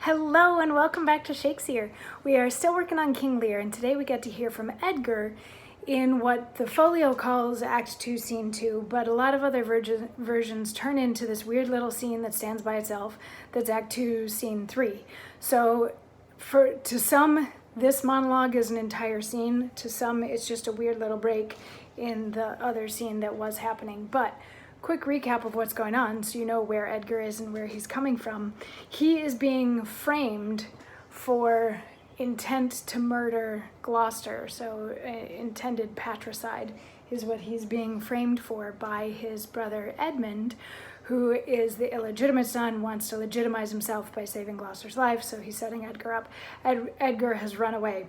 Hello and welcome back to Shakesyear. We are still working on King Lear, and today we get to hear from Edgar in what the folio calls Act 2, Scene 2, but a lot of other versions turn into this weird little scene that stands by itself that's Act 2, Scene 3. So to some, this monologue is an entire scene. To some, it's just a weird little break in the other scene that was happening. But quick recap of what's going on so you know where Edgar is and where he's coming from. He is being framed for intent to murder Gloucester, so intended patricide is what he's being framed for by his brother Edmund, who is the illegitimate son, wants to legitimize himself by saving Gloucester's life, so he's setting Edgar up. Edgar has run away.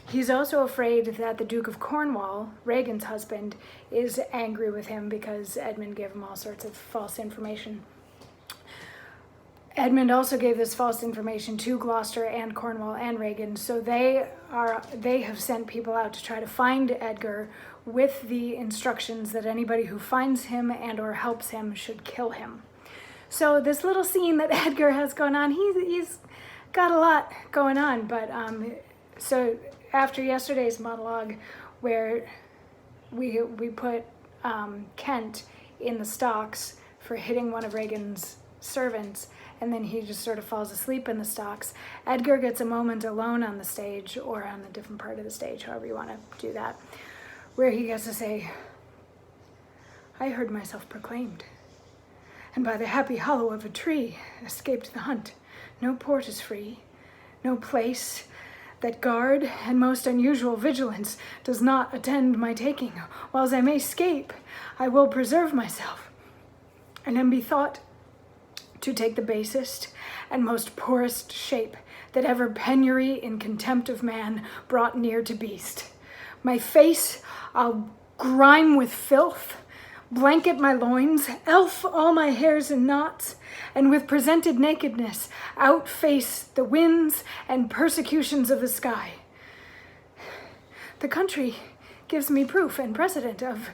He's also afraid that the Duke of Cornwall, Regan's husband, is angry with him because Edmund gave him all sorts of false information. Edmund also gave this false information to Gloucester and Cornwall and Regan, so they have sent people out to try to find Edgar with the instructions that anybody who finds him and or helps him should kill him. So this little scene that Edgar has going on, he's got a lot going on, but so after yesterday's monologue where we put Kent in the stocks for hitting one of Regan's servants, and then he just sort of falls asleep in the stocks, Edgar gets a moment alone on the stage, or on a different part of the stage, however you want to do that, where he gets to say, "I heard myself proclaimed, and by the happy hollow of a tree escaped the hunt. No port is free, no place that guard and most unusual vigilance does not attend my taking. Whiles I may escape, I will preserve myself, and am bethought to take the basest and most poorest shape that ever penury in contempt of man brought near to beast. My face I'll grime with filth, blanket my loins, elf all my hairs in knots, and with presented nakedness outface the winds and persecutions of the sky. The country gives me proof and precedent of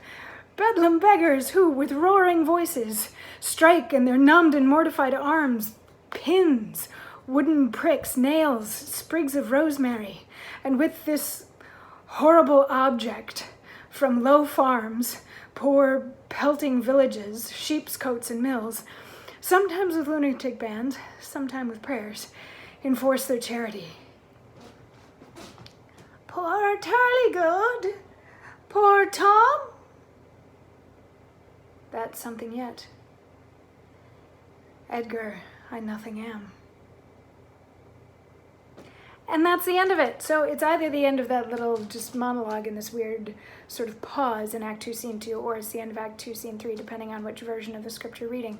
bedlam beggars who, with roaring voices, strike in their numbed and mortified arms pins, wooden pricks, nails, sprigs of rosemary, and with this horrible object from low farms, poor pelting villages, sheep's coats and mills, sometimes with lunatic bands, sometimes with prayers, enforce their charity. Poor Turlygood, poor Tom." That's something yet. Edgar, I nothing am. And that's the end of it. So it's either the end of that little just monologue in this weird sort of pause in Act 2, Scene 2, or it's the end of Act 2, Scene 3, depending on which version of the script you're reading.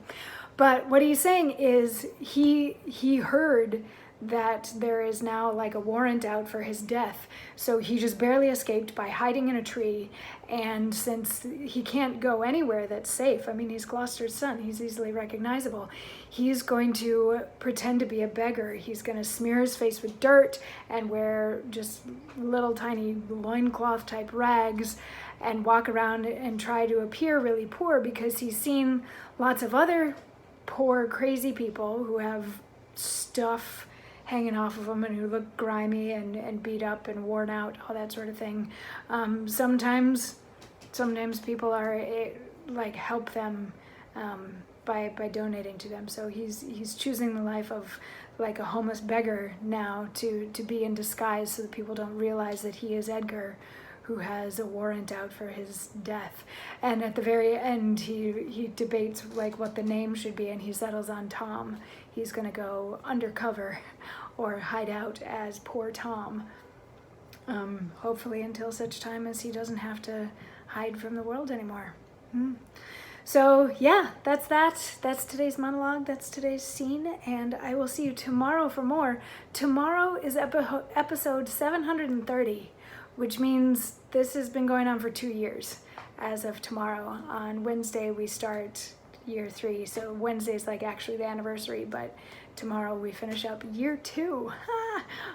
But what he's saying is he heard that there is now like a warrant out for his death. So he just barely escaped by hiding in a tree. And since he can't go anywhere that's safe, I mean, he's Gloucester's son, he's easily recognizable. He's going to pretend to be a beggar. He's going to smear his face with dirt and wear just little tiny loincloth type rags and walk around and try to appear really poor because he's seen lots of other poor, crazy people who have stuff hanging off of them and who look grimy and beat up and worn out, all that sort of thing. Sometimes people are like help them by donating to them. So he's choosing the life of like a homeless beggar now to be in disguise so that people don't realize that he is Edgar, who has a warrant out for his death. And at the very end, he debates like what the name should be, and he settles on Tom. He's gonna go undercover or hide out as poor Tom, hopefully until such time as he doesn't have to hide from the world anymore. So yeah, that's that. That's today's monologue, that's today's scene, and I will see you tomorrow for more. Tomorrow is episode 730, which means this has been going on for 2 years as of tomorrow. On Wednesday, we start year 3. So Wednesday's like actually the anniversary, but tomorrow we finish up year 2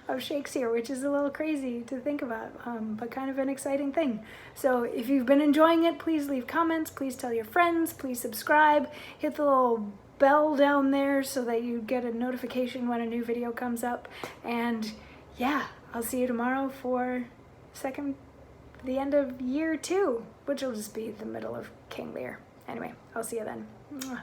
of Shakesyear, which is a little crazy to think about, but kind of an exciting thing. So if you've been enjoying it, please leave comments, please tell your friends, please subscribe, hit the little bell down there so that you get a notification when a new video comes up. And yeah, I'll see you tomorrow for the end of year 2, which will just be the middle of King Lear. Anyway, I'll see you then. Mwah.